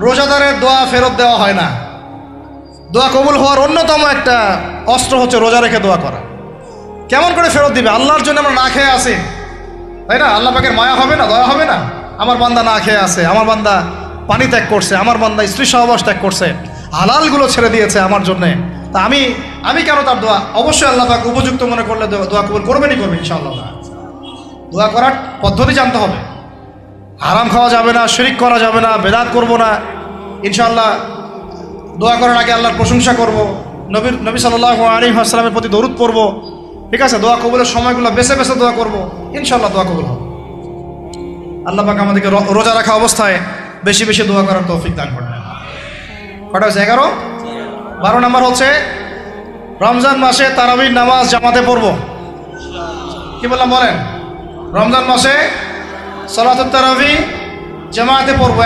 রোজাদারের দোয়া ফেরত দেওয়া হয় না। দোয়া কবুল হওয়ার অন্যতম একটা অস্ত্র হচ্ছে রোজা রেখে দোয়া করা। কেমন করে ফেরত দিবে? আল্লাহর জন্য আমরা না খেয়ে আসি, তাই না? আল্লাহ পাকের মায়া হবে না, দয়া হবে না? আমার বান্দা না খেয়ে আছে, আমার বান্দা পানি ত্যাগ করছে, আমার বান্দা স্ত্রী সহবাস ত্যাগ করছে, হালালগুলো ছেড়ে দিয়েছে আমার জন্যে, তা আমি কেন তার দোয়া? অবশ্যই আল্লাহ পাক উপযুক্ত মনে করলে দোয়া কবুল করবেনই করবে ইনশাআল্লাহ। দোয়া করার পদ্ধতি জানতে হবে। হারাম খাওয়া যাবে না, শিরিক করা যাবে না, বেদাত করব না। ইনশাআল্লাহ দোয়া করার আগে আল্লাহর প্রশংসা করব, নবী সাল্লাল্লাহু আলাইহি ওয়াসাল্লামের প্রতি দরুদ পড়ব, ঠিক আছে? দোয়া কবুলের সময়গুলো বেছে বেছে দোয়া করব, ইনশাআল্লাহ দোয়া কবুল হবে। আল্লাহ পাক আমাদেরকে রোজা রাখা অবস্থায় বেশি বেশি দোয়া করার তৌফিক দান করবেন। কটা হচ্ছে? 11। 12 নম্বর হচ্ছে রমজান মাসে তারাবির নামাজ জামাতে পড়ব। কি বললাম বলেন? রমজান মাসে সালাতুত তারাবি জামাতে পড়ব।